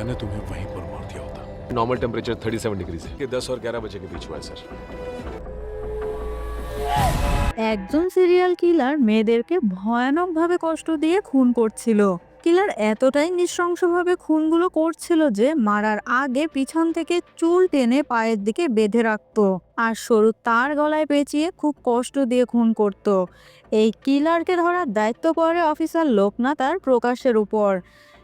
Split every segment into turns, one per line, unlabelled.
मैंने तुम्हें वहीं पर मार दिया होता।
नॉर्मल टेम्परेचर 37 डिग्री है। ये 10 और 11 बजे के बीच हुआ है सर।
একজন সিরিয়াল কিলার মেয়েদেরকে ভয়ানকভাবে কষ্ট দিয়ে খুন করছিল। কিলার এতটাই নৃশংসভাবে খুনগুলো করছিল যে মারার আগে পিছন থেকে চুল টেনে পায়ের দিকে বেঁধে রাখতো আর সরু তার গলায় পেঁচিয়ে খুব কষ্ট দিয়ে খুন করত। এই কিলারকে ধরার দায়িত্ব পড়ে অফিসার লোকনাথ আর প্রকাশের উপর।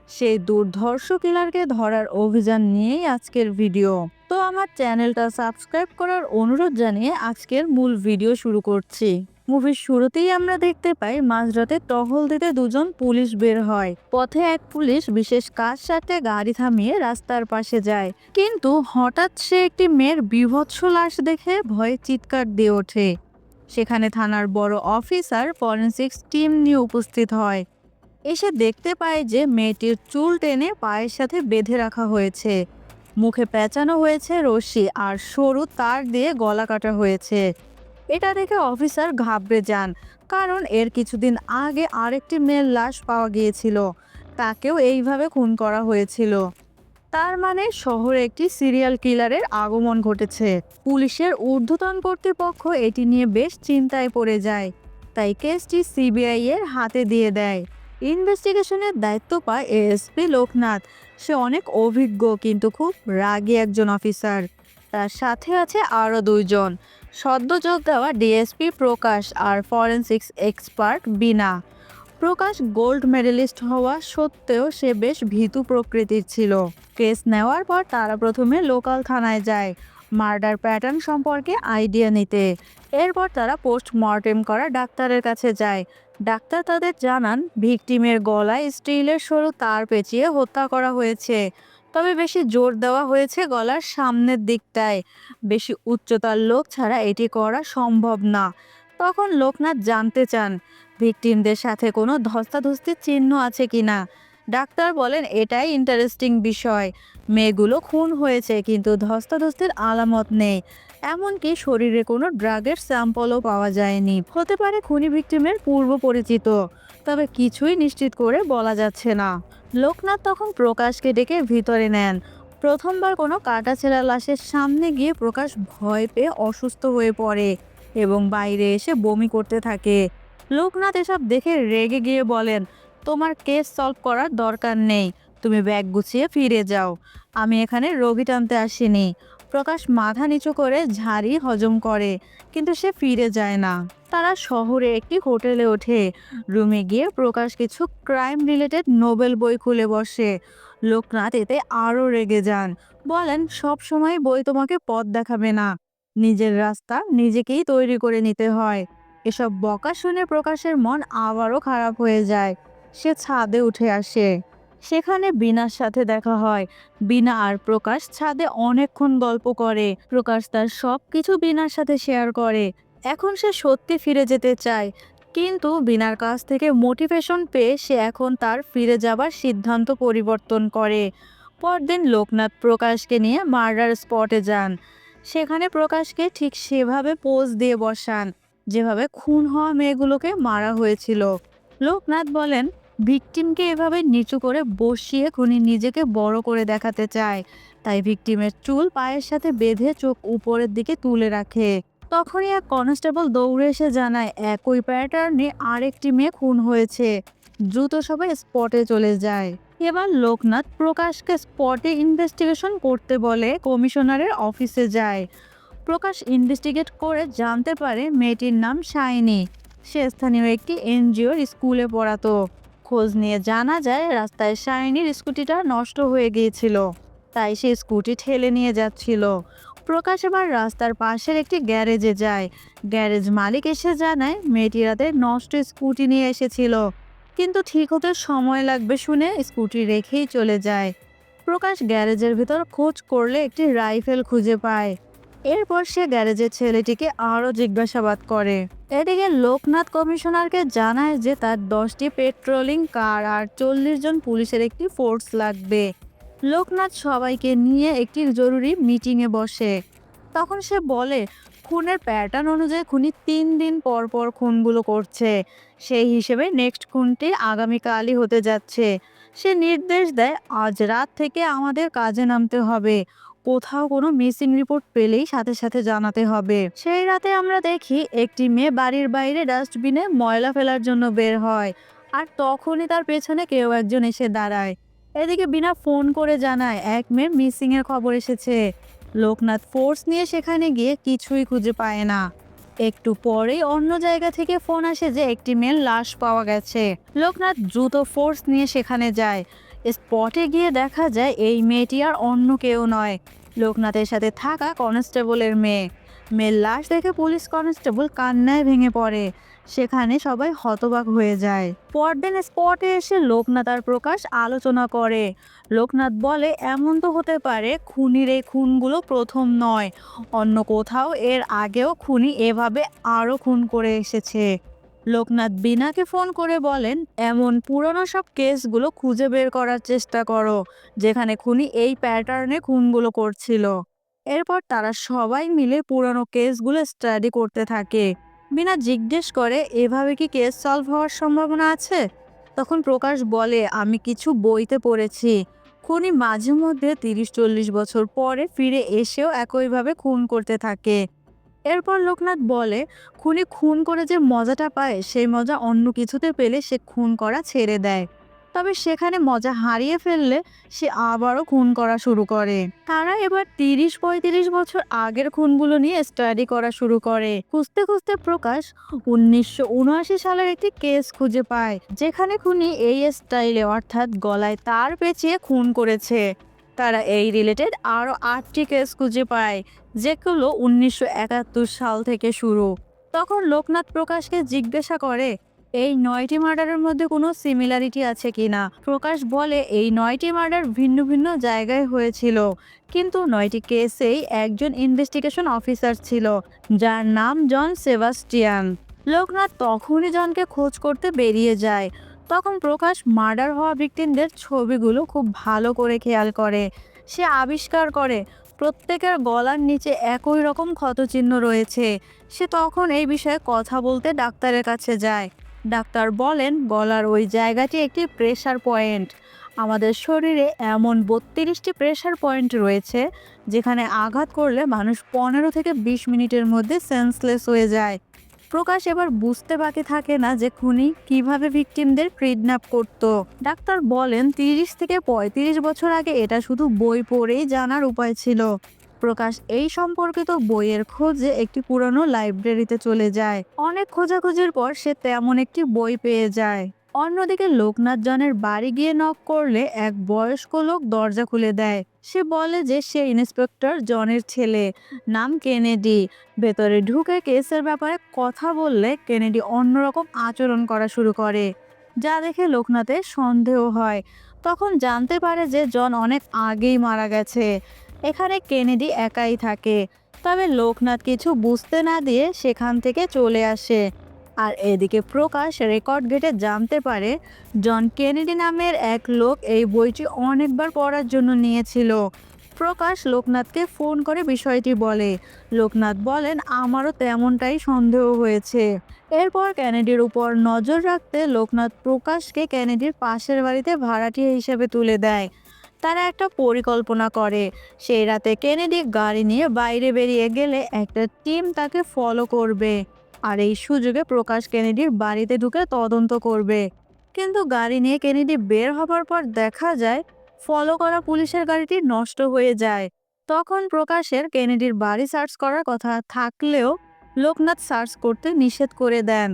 সেই দুর্ধর্ষ কিলারকে ধরার অভিযান নিয়েই আজকের ভিডিও। তো আমার চ্যানেলটা সাবস্ক্রাইব করার অনুরোধ জানিয়ে আজকের মূল ভিডিও শুরু করছি। মুভির শুরুতেই আমরা দেখতে পাই মাঝরাতে টহল দিতে দুজন পুলিশ বের হয়। পথে এক পুলিশ বিশেষ কাজ সারতে গাড়ি থামিয়ে রাস্তার পাশে যায়, কিন্তু হঠাৎ সে একটি মেয়ের বীভৎস লাশ দেখে ভয়ে চিৎকার দিয়ে ওঠে। সেখানে থানার বড় অফিসার ফরেনসিক্স টিম নিয়ে উপস্থিত হয়। এসে দেখতে পায় যে মেয়েটির চুল টেনে পায়ের সাথে বেঁধে রাখা হয়েছে, মুখে পেঁচানো হয়েছে রশি আর সরু তার দিয়ে গলা কাটা হয়েছে। এটা দেখে অফিসার ঘাবড়ে যান, কারণ এর কিছুদিন আগে আরেকটি মেয়ের লাশ পাওয়া গিয়েছিল, তাকেও এইভাবে খুন করা হয়েছিল। তার মানে শহরে একটি সিরিয়াল কিলারের আগমন ঘটেছে। পুলিশের ঊর্ধ্বতন কর্তৃপক্ষ এটি নিয়ে বেশ চিন্তায় পড়ে যায়, তাই কেসটি সিবিআই এর হাতে দিয়ে দেয়। ইনভেস্টিগেশনের দায়িত্ব পায় এএসপি লোকনাথ। সে অনেক অভিজ্ঞ কিন্তু খুব রাগী একজন অফিসার। তার সাথে আছে আরও দুইজন, সদ্য যোগ দেওয়া ডিএসপি প্রকাশ আর ফরেনসিক্স এক্সপার্ট বিনা। প্রকাশ গোল্ড মেডেলিস্ট হওয়া সত্ত্বেও সে বেশ ভীতু প্রকৃতির ছিল। কেস নেওয়ার পর তারা প্রথমে লোকাল থানায় যায় মার্ডার প্যাটার্ন সম্পর্কে আইডিয়া নিতে। এরপর তারা পোস্টমর্টেম করা ডাক্তারের কাছে যায়। ডাক্তার তাদের জানান ভিকটিমের গলায় স্টিলের সরু তার পেঁচিয়ে হত্যা করা হয়েছে, তবে বেশি জোর দেওয়া হয়েছে গলার সামনের দিকটায়। বেশি উচ্চতার লোক ছাড়া এটি করা সম্ভব না। তখন লোকনাথ জানতে চান ভিকটিমদের সাথে কোনো ধস্তাধস্তির চিহ্ন আছে কিনা। ডাক্তার বলেন এটাই ইন্টারেস্টিং বিষয়, মেয়েগুলো খুন হয়েছে কিন্তু ধস্তাধস্তির আলামত নেই, এমনকি শরীরে কোনো ড্রাগের স্যাম্পলও পাওয়া যায়নি। হতে পারে খুনি ভিকটিমের পূর্ব পরিচিত, তবে কিছুই নিশ্চিত করে বলা যাচ্ছে না। লোকনাথ তখন প্রকাশকে ডেকে ভিতরে নেন। প্রথমবার কোনো কাটাছেঁড়া লাশের সামনে গিয়ে প্রকাশ ভয় পেয়ে অসুস্থ হয়ে পড়ে এবং বাইরে এসে বমি করতে থাকে। লোকনাথ এসব দেখে রেগে গিয়ে বলেন, তোমার কেস সলভ করার দরকার নেই, তুমি ব্যাগ গুছিয়ে ফিরে যাও, আমি এখানে রোগী টানতে আসিনি। প্রকাশ মাথা নিচু করে ঝাড়ি হজম করে, কিন্তু সে ফিরে যায় না। তারা শহরে একটি হোটেলে ওঠে। রুমে গিয়ে প্রকাশ কিছু ক্রাইম রিলেটেড নোবেল বই খুলে বসে। লোকনাথ এতে আরও রেগে যান, বলেন সব সময় বই তোমাকে পথ দেখাবে না, নিজের রাস্তা নিজেকেই তৈরি করে নিতে হয়। এসব বকা শুনে প্রকাশের মন আবারও খারাপ হয়ে যায়। সে ছাদে উঠে আসে। সেখানে বিনার সাথে দেখা হয়। বিনা আর প্রকাশ ছাদে অনেকক্ষণ গল্প করে। প্রকাশ তার সব কিছু বিনার সাথে শেয়ার করে। এখন সে সত্যি ফিরে যেতে চায়, কিন্তু বিনার কাছ থেকে মোটিভেশন পেয়ে সে এখন তার ফিরে যাবার সিদ্ধান্ত পরিবর্তন করে। পরদিন লোকনাথ প্রকাশকে নিয়ে মার্ডার স্পটে যান। সেখানে প্রকাশকে ঠিক সেভাবে পোজ দিয়ে বসান যেভাবে খুন হওয়া মেয়েগুলোকে মারা হয়েছিল। লোকনাথ বলেন ভিকটিমকে এভাবে নিচু করে বসিয়ে খুনি নিজেকে বড় করে দেখাতে চায়, তাই ভিকটিমের চুল পায়ের সাথে বেঁধে চোখ উপরের দিকে তুলে রাখে। তখনই এক কনস্টেবল দৌড়ে এসে জানায় একই প্যাটার্নে আরেকটি মেয়ে খুন হয়েছে। দ্রুত সবাই স্পটে চলে যায়। এবার লোকনাথ প্রকাশকে স্পটে ইনভেস্টিগেশন করতে বলে কমিশনারের অফিসে যায়। প্রকাশ ইনভেস্টিগেট করে জানতে পারে মেয়েটির নাম শাইনি। সে স্থানীয় একটি এনজিওর স্কুলে পড়াতো। খোঁজ নিয়ে জানা যায় রাস্তায় শাইনির স্কুটিটা নষ্ট হয়ে গিয়েছিল, তাই সে স্কুটি ঠেলে নিয়ে যাচ্ছিল। প্রকাশ এবার রাস্তার পাশের একটি গ্যারেজে যায়। গ্যারেজ মালিক এসে জানায় মেয়েটি রাতে নষ্ট স্কুটি নিয়ে এসেছিল, কিন্তু ঠিক হতে সময় লাগবে শুনে স্কুটি রেখেই চলে যায়। প্রকাশ গ্যারেজের ভিতর খোঁজ করলে একটি রাইফেল খুঁজে পায়। এরপর সে গ্যারেজের ছেলেটিকে আরও জিজ্ঞাসাবাদ করে। এদিকে লোকনাথ কমিশনারকে জানায় যে তার 10টি পেট্রোলিং কার আর 40 জন পুলিশের একটি ফোর্স লাগবে। লোকনাথ সবাইকে নিয়ে একটি জরুরি মিটিংয়ে বসে। তখন সে বলে খুনের প্যাটার্ন অনুযায়ী খুনি 3 দিন পর পর খুনগুলো করছে। সেই হিসেবে নেক্সট খুনটি আগামীকালই হতে যাচ্ছে। সে নির্দেশ দেয়, আজ রাত থেকে আমাদের কাজে নামতে হবে। কোথাও কোনো মিসিং রিপোর্ট পেলেই সাথে সাথে জানাতে হবে। সেই রাতে আমরা দেখি একটি মেয়ে বাড়ির বাইরে ডাস্টবিনে ময়লা ফেলার জন্য বের হয়, আর তখনই তার পেছনে কেউ একজন এসে দাঁড়ায়। এদিকে বিনা ফোন করে জানায় এক মেয়ের মিসিং এর খবর এসেছে। লোকনাথ ফোর্স নিয়ে সেখানে গিয়ে কিছুই খুঁজে পায় না। একটু পরেই অন্য জায়গা থেকে ফোন আসে যে একটি মেয়ের লাশ পাওয়া গেছে। লোকনাথ দ্রুত ফোর্স নিয়ে সেখানে যায়। স্পটে গিয়ে দেখা যায় এই মেয়েটি আর অন্য কেউ নয়, লোকনাথের সাথে থাকা কনস্টেবলের মেয়ে। মেয়ের লাশ দেখে পুলিশ কনস্টেবল কান্নায় ভেঙে পড়ে। সেখানে সবাই হতবাক হয়ে যায়। পরদিন স্পটে এসে লোকনাথ আর প্রকাশ আলোচনা করে। লোকনাথ বলে, এমন তো হতে পারে খুনির এই খুনগুলো প্রথম নয়, অন্য কোথাও এর আগেও খুনি এভাবে আরও খুন করে এসেছে। লোকনাথ বিনাকে ফোন করে বলেন, এমন পুরনো সব কেসগুলো খুঁজে বের করার চেষ্টা করো যেখানে খুনি এই প্যাটার্নে খুনগুলো করছিল। এরপর তারা সবাই মিলে পুরনো কেসগুলো স্টাডি করতে থাকে। বিনা জিজ্ঞেস করে, এভাবে কি কেস সলভ হওয়ার সম্ভাবনা আছে? তখন প্রকাশ বলে, আমি কিছু বইতে পড়েছি খুনি মাঝে মধ্যে 30-40 বছর পরে ফিরে এসেও একইভাবে খুন করতে থাকে। এরপর লোকনাথ বলে, খুনি খুন করে যে মজাটা পায় সেই মজা অন্য কিছুতে পেলে সে খুন করা ছেড়ে দেয়, তবে সেখানে মজা হারিয়ে ফেললে সে আবারও খুন করা শুরু করে। তারা এবার 30-35 বছর আগের খুনগুলো নিয়ে স্টাডি করা শুরু করে। খুঁজতে খুঁজতে প্রকাশ 1979 সালের একটি কেস খুঁজে পায় যেখানে খুনি এই স্টাইলে, অর্থাৎ গলায় তার পেঁচিয়ে খুন করেছে। তারা এই রিলেটেড আরও 8টি কেস খুঁজে পায় যেগুলো 1971 সাল থেকে শুরু। তখন লোকনাথ প্রকাশকে জিজ্ঞাসা করে, এই 9টি মার্ডারের মধ্যে কোনো সিমিলারিটি আছে কিনা। প্রকাশ বলে, এই 9টি মার্ডার ভিন্ন ভিন্ন জায়গায় হয়েছিল, কিন্তু 9টি কেসেই একজন ইনভেস্টিগেশন অফিসার ছিল যার নাম জন সেবাস্টিয়ান। লোকনাথ তখনই জনকে খোঁজ করতে বেরিয়ে যায়। তখন প্রকাশ মার্ডার হওয়া ভিকটিমদের ছবিগুলো খুব ভালো করে খেয়াল করে। সে আবিষ্কার করে প্রত্যেকের গলার নিচে একই রকম ক্ষতচিহ্ন রয়েছে। সে তখন এই বিষয়ে কথা বলতে ডাক্তারের কাছে যায়। ডাক্তার বলেন, গলার ওই জায়গাটি একটি প্রেসার পয়েন্ট। আমাদের শরীরে এমন 32টি প্রেসার পয়েন্ট রয়েছে যেখানে আঘাত করলে মানুষ 15 থেকে 20 মিনিটের মধ্যে সেন্সলেস হয়ে যায়। প্রকাশ এবার বুঝতে বাকি থাকে না যে খুনি কিভাবে ভিকটিমদের কিডন্যাপ করত। ডাক্তার বলেন, 30 থেকে 35 বছর আগে এটা শুধু বই পড়েই জানার উপায় ছিল। প্রকাশ এই সম্পর্কিত বইয়ের খোঁজে একটি পুরনো লাইব্রেরিতে চলে যায়। অনেক খোঁজাখুঁজির পর সে তেমন একটি বই পেয়ে যায়। অন্যদিকে লোকনাথ জনের বাড়ি গিয়ে নক করলে এক বয়স্ক লোক দরজা খুলে দেয়। সে বলে যে সে ইন্সপেক্টর জনের ছেলে, নাম কেনেডি। ভেতরে ঢুকে কেসের ব্যাপারে কথা বললে কেনেডি অন্যরকম আচরণ করা শুরু করে, যা দেখে লোকনাথের সন্দেহ হয়। তখন জানতে পারে যে জন অনেক আগেই মারা গেছে। এখানে কেনেডি একাই থাকে, তবে লোকনাথ কিছু বুঝতে না দিয়ে সেখান থেকে চলে আসে। আর এদিকে প্রকাশ রেকর্ড ঘেটে জানতে পারে জন কেনেডি নামের এক লোক এই বইটি অনেকবার পড়ার জন্য নিয়েছিল। প্রকাশ লোকনাথকে ফোন করে বিষয়টি বলে। লোকনাথ বলেন, আমারও তেমনটাই সন্দেহ হয়েছে। এরপর কেনেডির উপর নজর রাখতে লোকনাথ প্রকাশকে কেনেডির পাশের বাড়িতে ভাড়াটিয়া হিসেবে তুলে দেয়। তারা একটা পরিকল্পনা করে, সেই রাতে কেনেডি গাড়ি নিয়ে বাইরে বেরিয়ে গেলে একটা টিম তাকে ফলো করবে, আর এই সুযোগে প্রকাশ কেনেডির বাড়িতে ঢুকে তদন্ত করবে। কিন্তু গাড়ি নিয়ে কেনেডি বের হবার পর দেখা যায় ফলো করা পুলিশের গাড়িটি নষ্ট হয়ে যায়। তখন প্রকাশের কেনেডির বাড়ি সার্চ করার কথা থাকলেও লোকনাথ সার্চ করতে নিষেধ করে দেন।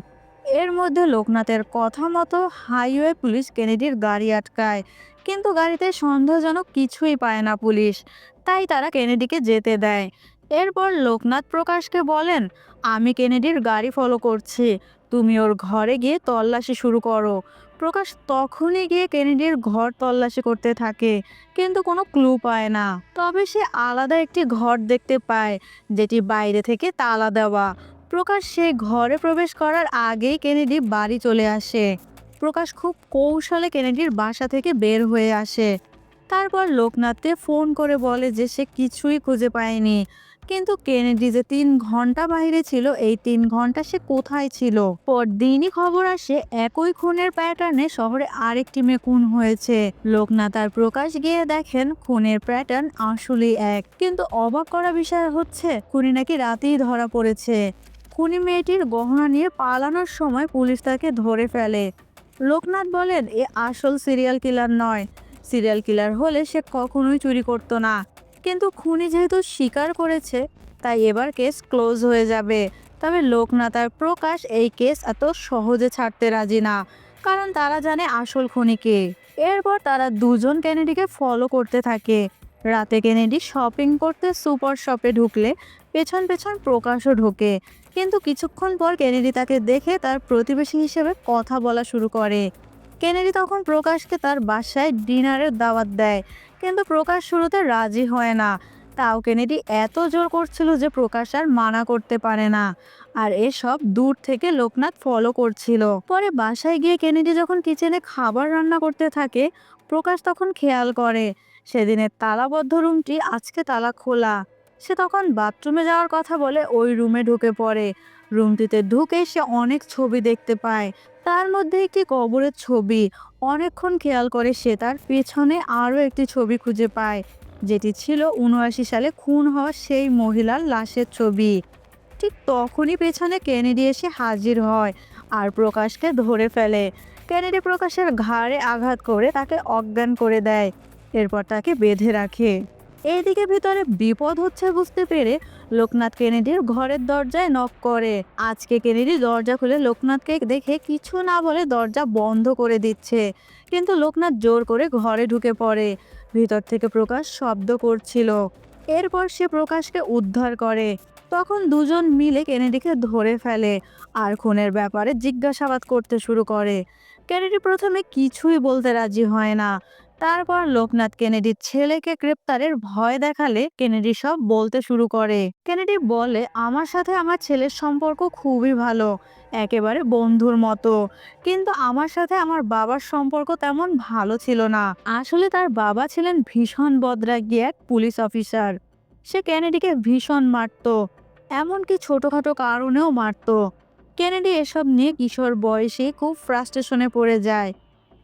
এর মধ্যে লোকনাথের কথা মতো হাইওয়ে পুলিশ কেনেডির গাড়ি আটকায়, কিন্তু গাড়িতে সন্দেহজনক কিছুই পায় না পুলিশ, তাই তারা কেনেডিকে যেতে দেয়। এরপর লোকনাথ প্রকাশকে বলেন, আমি কেনেডির গাড়ি ফলো করছি, তুমি ওর ঘরে গিয়ে তল্লাশি শুরু করো। প্রকাশ তখনই গিয়ে কেনেডির ঘর তল্লাশি করতে থাকে, কিন্তু কোনো ক্লু পায় না। তবে সে আলাদা একটি ঘর দেখতে পায় যেটি বাইরে থেকে তালা দেওয়া। প্রকাশ সেই ঘরে প্রবেশ করার আগেই কেনেডি বাড়ি চলে আসে। প্রকাশ খুব কৌশলে কেনেডির বাসা থেকে বের হয়ে আসে। তারপর লোকনাথকে ফোন করে বলে যে সে কিছুই খুঁজে পায়নি, কিন্তু কেনেডি যে 3 ঘন্টা বাইরে ছিল, এই 3 ঘন্টা সে কোথায় ছিল? পরদিনই খবর আসে একই খুনের প্যাটার্নে শহরে আরেকটি মেয়ে খুন হয়েছে। লোকনাথ আর প্রকাশ গিয়ে দেখেন খুনের প্যাটার্ন আসলেই এক। কিন্তু অবাক করা বিষয় হচ্ছে খুনি নাকি রাতেই ধরা পড়েছে। খুনি মেয়েটির গহনা নিয়ে পালানোর সময় পুলিশ তাকে ধরে ফেলে। লোকনাথ বলেন এ আসল সিরিয়াল কিলার নয়। সিরিয়াল কিলার হলে সে কখনোই চুরি করতো না। কিন্তু খুনি যেহেতু স্বীকার করেছে, তাই এবার কেস ক্লোজ হয়ে যাবে। তবে লোকনাথ আর প্রকাশ এই কেস এত সহজে ছাড়তে রাজি না, কারণ তারা জানে আসল খুনি কে। এরপর তারা দুজন কেনেডিকে ফলো করতে থাকে। রাতে কেনেডি শপিং করতে সুপার শপে ঢুকলে পেছন পেছন প্রকাশও ঢোকে। কিন্তু কিছুক্ষণ পর কেনেডি তাকে দেখে তার প্রতিবেশী হিসেবে কথা বলা শুরু করে। কেনেডি তখন প্রকাশকে তার বাসায় ডিনারের দাওয়াত দেয়, কিন্তু প্রকাশ শুরুতে রাজি হয় না। তাও কেনেডি এত জোর করছিল যে প্রকাশ আর মানা করতে পারে না। আর এসব দূর থেকে লোকনাথ ফলো করছিল। পরে বাসায় গিয়ে কেনেডি যখন কিচেনে খাবার রান্না করতে থাকে, প্রকাশ তখন খেয়াল করে সেদিনের তালাবদ্ধ রুমটি আজকে তালা খোলা। সে তখন বাথরুমে যাওয়ার কথা বলে ওই রুমে ঢুকে পড়ে। রুমটিতে ঢুকে সে অনেক ছবি দেখতে পায়, তার মধ্যে একটি কবরের ছবি। অনেকক্ষণ খেয়াল করে সে তার পেছনে আরও একটি ছবি খুঁজে পায়, যেটি ছিল ৭৯ সালে খুন হওয়া সেই মহিলার লাশের ছবি। ঠিক তখনই পেছনে কেনেডি এসে হাজির হয় আর প্রকাশকে ধরে ফেলে। কেনেডি প্রকাশের ঘাড়ে আঘাত করে তাকে অজ্ঞান করে দেয়, এরপর তাকে বেঁধে রাখে। এইদিকে ভিতরে বিপদ হচ্ছে বুঝতে পেরে লোকনাথ কেনেডির ঘরের দরজায় নক করে। আজকে কেনেডি দরজা খুলে লোকনাথকে দেখে কিছু না বলে দরজা বন্ধ করে দিচ্ছে, কিন্তু লোকনাথ জোর করে ঘরে ঢুকে পড়ে। ভিতর থেকে প্রকাশ শব্দ করছিল। এরপর সে প্রকাশকে উদ্ধার করে। তখন দুজন মিলে কেনেডিকে ধরে ফেলে আর খুনের ব্যাপারে জিজ্ঞাসাবাদ করতে শুরু করে। কেনেডি প্রথমে কিছুই বলতে রাজি হয় না। তারপর লোকনাথ কেনেডির ছেলেকে গ্রেপ্তারের ভয় দেখালে কেনেডি সব বলতে শুরু করে। কেনেডি বলে আমার সাথে আমার ছেলের সম্পর্ক খুবই ভালো, একেবারে বন্ধুর মতো। কিন্তু আমার সাথে আমার বাবার সম্পর্ক তেমন ভালো ছিল না। আসলে তার বাবা ছিলেন ভীষণ বদরাগী এক পুলিশ অফিসার। সে কেনেডিকে ভীষণ মারতো, এমনকি ছোটখাটো কারণেও মারতো। কেনেডি এসব নিয়ে কিশোর বয়সে খুব ফ্রাস্ট্রেশনে পড়ে যায়।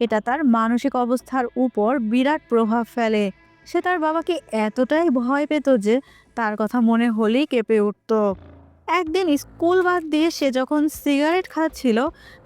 এটা তার মানসিক অবস্থার উপর বিরাট প্রভাব ফেলে। সে তার বাবাকে এতটাই ভয় পেত যে তার কথা মনে হলেই কেঁপে উঠত। একদিন স্কুল বাদ দিয়ে সে যখন সিগারেট খাচ্ছিল,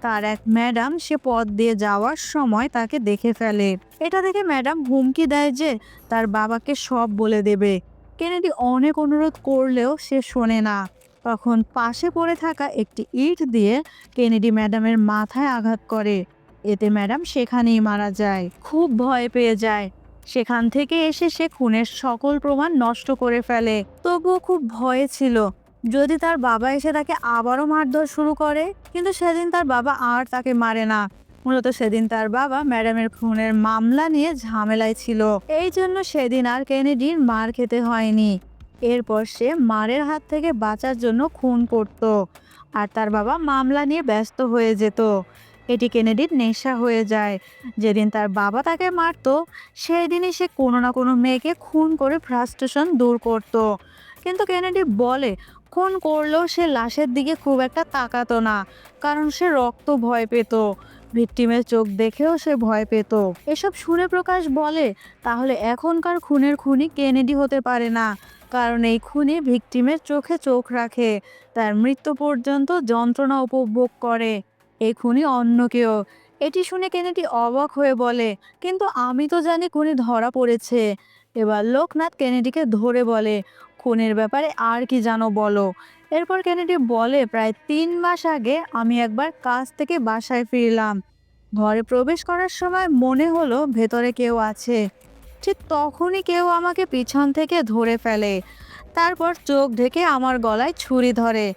তার এক ম্যাডাম সে পথ দিয়ে যাওয়ার সময় তাকে দেখে ফেলে। এটা দেখে ম্যাডাম হুমকি দেয় যে তার বাবাকে সব বলে দেবে। কেনেডি অনেক অনুরোধ করলেও সে শোনে না। তখন পাশে পড়ে থাকা একটি ইট দিয়ে কেনেডি ম্যাডামের মাথায় আঘাত করে। এতে ম্যাডাম সেখানেই মারা যায়। খুব ভয় পেয়ে যায়। সেখান থেকে এসে সে খুনের সকল প্রমাণ নষ্ট করে ফেলে। তবুও খুব ভয়ে ছিল যদি তার বাবা এসে তাকে আবারও মারধর শুরু করে। কিন্তু সেদিন তার বাবা আর তাকে মারে না। মূলত সেদিন তার বাবা ম্যাডামের খুনের মামলা নিয়ে ঝামেলায় ছিল। এই জন্য সেদিন আর কেনেডির মার খেতে হয়নি। এরপর সে মারের হাত থেকে বাঁচার জন্য খুন করত, আর তার বাবা মামলা নিয়ে ব্যস্ত হয়ে যেত। এটি কেনেডির নেশা হয়ে যায়। যেদিন তার বাবা তাকে মারতো, সেই দিনই সে কোনো না কোনো মেয়েকে খুন করে ফ্রাস্ট্রেশন দূর করত। কিন্তু কেনেডি বলে খুন করলেও সে লাশের দিকে খুব একটা তাকাতো না, কারণ সে রক্ত ভয় পেত। ভিকটিমের চোখ দেখেও সে ভয় পেত। এসব শুনে প্রকাশ বলে তাহলে এখনকার খুনের খুনি কেনেডি হতে পারে না, কারণ এই খুনি ভিকটিমের চোখে চোখ রাখে, তার মৃত্যু পর্যন্ত যন্ত্রণা উপভোগ করে। এই খুনি অন্য কেউ। এটি শুনে কেনেডি অবাক হয়ে বলে কিন্তু আমি তো জানি খুনি ধরা পড়েছে। এবার লোকনাথ কেনেডিকে ধরে বলে খুনের ব্যাপারে আর কি জানো বলো। এরপর কেনেডি বলে প্রায় 3 মাস আগে আমি একবার কাজ থেকে বাসায় ফিরলাম। ঘরে প্রবেশ করার সময় মনে হলো ভেতরে কেউ আছে। ঠিক তখনই কেউ আমাকে পিছন থেকে ধরে ফেলে, তারপর চোখ ঢেকে আমার গলায় ছুরি ধরে।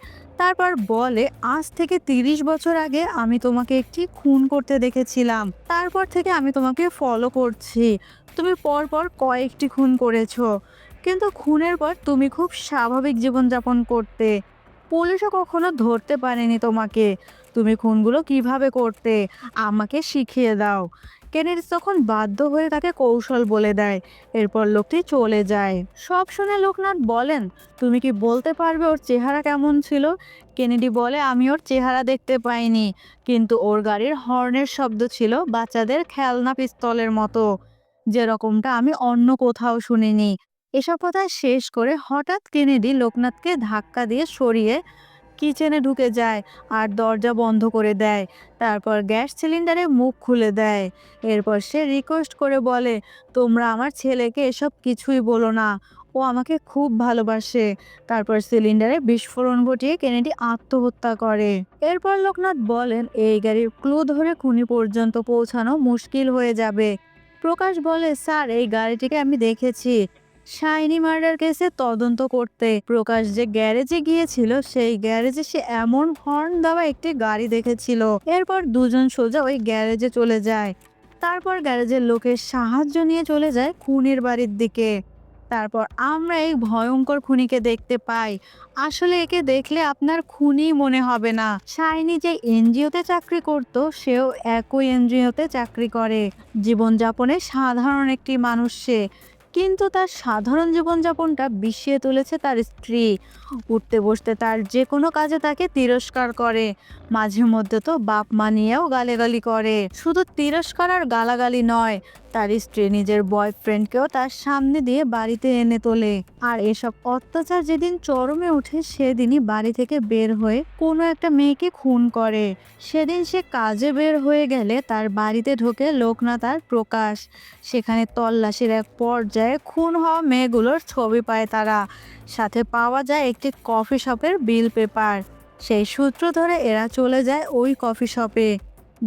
তারপর বলে আজ থেকে 30 বছর আগে আমি তোমাকে একটি খুন করতে দেখেছিলাম। তারপর থেকে আমি তোমাকে ফলো করছি। তুমি পরপর কয়েকটি খুন করেছো, কিন্তু খুনের পর তুমি খুব স্বাভাবিক জীবনযাপন করতে। পুলিশও কখনো ধরতে পারেনি তোমাকে। তুমি খুনগুলো কিভাবে করতে আমাকে শিখিয়ে দাও। কেনেডি তখন বাধ্য হয়ে তাকে কৌশল বলে দেয়। এরপর লোকটি চলে যায়। সব শুনে লোকনাথ বলেন, তুমি কি বলতে পারবে ওর চেহারা কেমন ছিল? কেনেডি বলে, আমি ওর চেহারা দেখতে পাইনি, কিন্তু ওর গাড়ির হর্নের শব্দ ছিল বাচ্চাদের খেলনা পিস্তলের মতো, যেরকমটা আমি অন্য কোথাও শুনিনি। এসব কথা শেষ করে হঠাৎ কেনেডি লোকনাথকে ধাক্কা দিয়ে সরিয়ে কিচেনে ঢুকে যায় আর দরজা বন্ধ করে দেয়। তারপর গ্যাস সিলিন্ডারে মুখ খুলে দেয়। এরপর সে রিকোয়েস্ট করে বলে, তোমরা আমার ছেলেকে এসব কিছুই বলো না, ও আমাকে খুব ভালোবাসে। তারপর সিলিন্ডারে বিস্ফোরণ ঘটিয়ে কেনেডি আত্মহত্যা করে। এরপর লোকনাথ বলেন, এই গাড়ির ক্লু ধরে খুনি পর্যন্ত পৌঁছানো মুশকিল হয়ে যাবে। প্রকাশ বলে, স্যার, এই গাড়িটিকে আমি দেখেছি শাইনি মার্ডার কেসে তদন্ত করতে। প্রকাশ যে গ্যারেজে গিয়েছিল, সেই গ্যারেজে সে এমন হর্ন দেওয়া একটি গাড়ি দেখেছিল। এরপর দুজন সোজা ওই গ্যারেজে চলে যায়। তারপর গ্যারেজের লোকের সাহায্য নিয়ে চলে যায় খুনির বাড়ির দিকে। তারপর আমরা এই ভয়ঙ্কর খুনিকে দেখতে পাই। আসলে একে দেখলে আপনার খুনি মনে হবে না। শাইনি যে এনজিওতে চাকরি করত, সেও একই এনজিওতে চাকরি করে। জীবনযাপনে সাধারণ একটি মানুষ সে, কিন্তু তার সাধারণ জীবনযাপনটা বিষিয়ে তুলেছে তার স্ত্রী। উঠতে বসতে তার যে কোনো কাজে তাকে তিরস্কার করে, মাঝে মধ্যে তো বাপ মা নিয়েও গালাগালি করে। শুধু তিরস্কার আর গালাগালি নয়, তার স্ত্রী নিজের বয়ফ্রেন্ডকেও তার সামনে দিয়ে বাড়িতে এনে তোলে। আর এসব অত্যাচার যেদিন চরমে ওঠে, সেদিনই বাড়ি থেকে বের হয়ে কোনো একটা মেয়েকে খুন করে। সেদিন সে কাজে বের হয়ে গেলে তার বাড়িতে ঢোকে লোকনাথ আর প্রকাশ। সেখানে তল্লাশির এক পর্যায়ে খুন হওয়া মেয়েগুলোর ছবি পায় তারা। সাথে পাওয়া যায় একটি কফি শপের বিল পেপার। সেই সূত্র ধরে এরা চলে যায় ওই কফি শপে।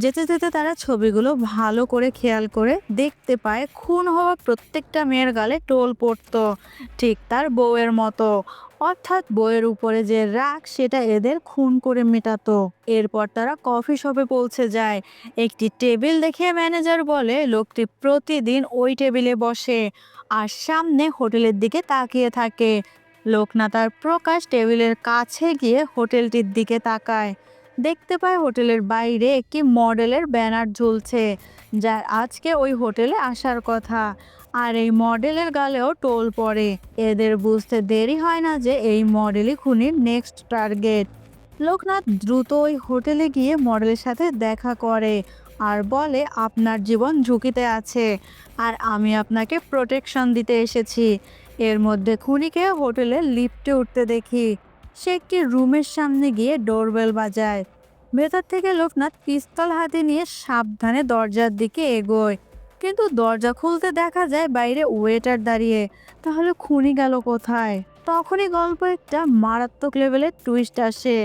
যেতে যেতে তারা ছবিগুলো ভালো করে খেয়াল করে দেখতে পায় খুন হওয়া প্রত্যেকটা মেয়ের গালে টোল পড়তো, ঠিক তার বউয়ের মতো। অর্থাৎ বউয়ের উপরে যে রাগ, সেটা এদের খুন করে মেটাতো। এরপর তারা কফি শপে পৌঁছে যায়। একটি টেবিল দেখে ম্যানেজার বলে, লোকটি প্রতিদিন ওই টেবিলে বসে আর সামনে হোটেলের দিকে তাকিয়ে থাকে। লোকনাথ আর প্রকাশ টেবিলের কাছে গিয়ে হোটেলটির দিকে তাকায়। দেখতে পায় হোটেলের বাইরে একটি মডেলের ব্যানার ঝুলছে, যার আজকে ওই হোটেলে আসার কথা। আর এই মডেলের গালেও টোল পড়ে। এদের বুঝতে দেরি হয় না যে এই মডেলই খুনির নেক্সট টার্গেট। লোকনাথ দ্রুত ওই হোটেলে গিয়ে মডেলের সাথে দেখা করে আর বলে, আপনার জীবন ঝুঁকিতে আছে আর আমি আপনাকে প্রোটেকশন দিতে এসেছি। এর মধ্যে খুনিকে হোটেলের লিফটে উঠতে দেখি। সে একটি রুমের সামনে গিয়ে ডোরবেল বাজায়। ভেতর থেকে লোকনাথ পিস্তল হাতে নিয়ে সাবধানে দরজার দিকে এগোয়, কিন্তু দরজা খুলতে দেখা যায় বাইরে ওয়েটার দাঁড়িয়ে। তাহলে খুনি গেল কোথায়? তখনই গল্প একটা মারাত্মক লেভেলের টুইস্ট আসে।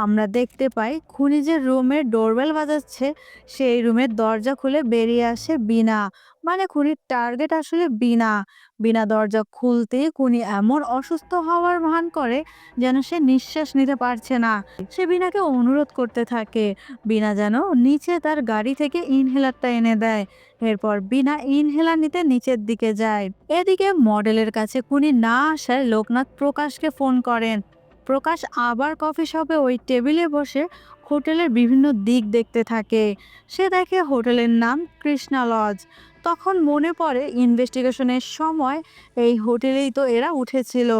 আমরা দেখতে পাই খুনি যে রুমের ডোরবেল বাজাচ্ছে, সেই রুমের দরজা খুলে বেরিয়ে আসে বিনা। মানে খুনির টার্গেট আসলে বিনা। বিনা দরজা খুলতেই খুনি এমন অসুস্থ হওয়ার ভান করে যেন সে নিঃশ্বাস নিতে পারছে না। সে বিনাকে অনুরোধ করতে থাকে বিনা যেন নিচে তার গাড়ি থেকে ইনহেলারটা এনে দেয়। এরপর বিনা ইনহেলার নিতে নিচের দিকে যায়। এদিকে মডেলের কাছে খুনি না আসায় লোকনাথ প্রকাশকে ফোন করেন। প্রকাশ আবার কফি শপে ওই টেবিলে বসে হোটেলের বিভিন্ন দিক দেখতে থাকে। সে দেখে হোটেলের নাম কৃষ্ণা লজ। তখন মনে পড়ে ইনভেস্টিগেশনের সময় এই হোটেলেই তো এরা উঠেছিল।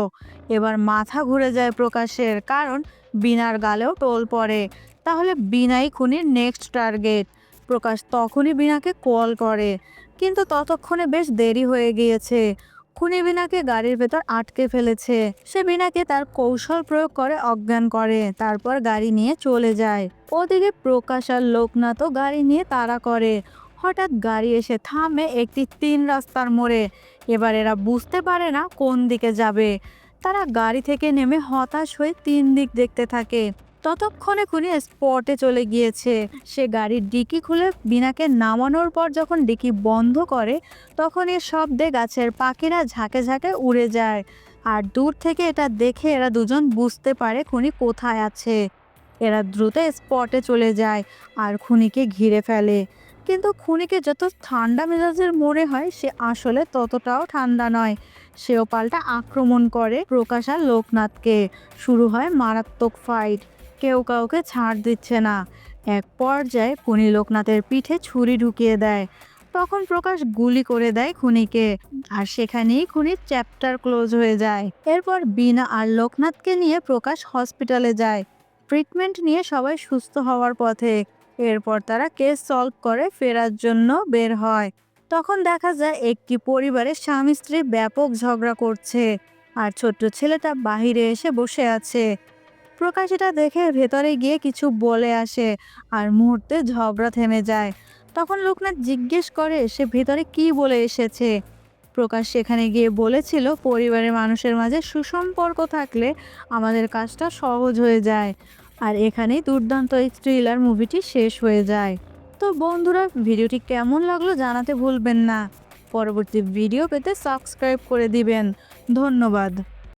এবার মাথা ঘুরে যায় প্রকাশের, কারণ বিনার গালেও টোল পড়ে। তাহলে বিনাই খুনির নেক্সট টার্গেট। প্রকাশ তখনই বিনাকে কল করে, কিন্তু ততক্ষণে বেশ দেরি হয়ে গিয়েছে। খুনি বিনাকে গাড়ির ভেতর আটকে ফেলেছে। সে বিনাকে তার কৌশল প্রয়োগ করে অজ্ঞান করে, তারপর গাড়ি নিয়ে চলে যায়। ওদিকে প্রকাশ আর লোকনাথও গাড়ি নিয়ে তাড়া করে। হঠাৎ গাড়ি এসে থামে একটি 3 রাস্তার মোড়ে। এবার এরা বুঝতে পারে না কোন দিকে যাবে। তারা গাড়ি থেকে নেমে হতাশ হয়ে 3 দিক দেখতে থাকে। ততক্ষণে খুনি স্পটে চলে গিয়েছে। সে গাড়ির ডিকি খুলে বিনাকে নামানোর পর যখন ডিকি বন্ধ করে, তখন এর শব্দে গাছের পাখিরা ঝাঁকে ঝাঁকে উড়ে যায়। আর দূর থেকে এটা দেখে এরা দুজন বুঝতে পারে খুনি কোথায় আছে। এরা দ্রুত স্পটে চলে যায় আর খুনিকে ঘিরে ফেলে। কিন্তু খুনিকে যত ঠান্ডা মেজাজের মনে হয়, সে আসলে ততটাও ঠান্ডা নয়। সেও পাল্টা আক্রমণ করে প্রকাশ আর লোকনাথকে। শুরু হয় মারাত্মক ফাইট। কেউ কাউকে ছাড় দিচ্ছে না। এক পর্যায়ে খুনি লোকনাথের পিঠে ছুরি ঢুকিয়ে দেয়। তখন প্রকাশ গুলি করে দেয় খুনিকে, আর সেখানেই খুনির চ্যাপ্টার ক্লোজ হয়ে যায়। এরপর বিনা আর লোকনাথকে নিয়ে প্রকাশ হসপিটালে যায়। ট্রিটমেন্ট নিয়ে সবাই সুস্থ হওয়ার পথে। এরপর তারা কেস সলভ করে ফেরার জন্য বের হয়। তখন দেখা যায় একটি পরিবারের স্বামী স্ত্রী ব্যাপক ঝগড়া করছে, আর ছোট্ট ছেলেটা বাহিরে এসে বসে আছে। প্রকাশ এটা দেখে ভেতরে গিয়ে কিছু বলে আসে, আর মুহূর্তে ঝগড়া থেমে যায়। তখন লোকনাথ জিজ্ঞেস করে সে ভেতরে কি বলে এসেছে। প্রকাশ সেখানে গিয়ে বলেছিল পরিবারের মানুষের মাঝে সুসম্পর্ক থাকলে আমাদের কাজটা সহজ হয়ে যায়। আর এখানেই দুর্দান্ত এই থ্রিলার মুভিটি শেষ হয়ে যায়। তো বন্ধুরা, ভিডিওটি কেমন লাগলো জানাতে ভুলবেন না। পরবর্তী ভিডিও পেতে সাবস্ক্রাইব করে দিবেন। ধন্যবাদ।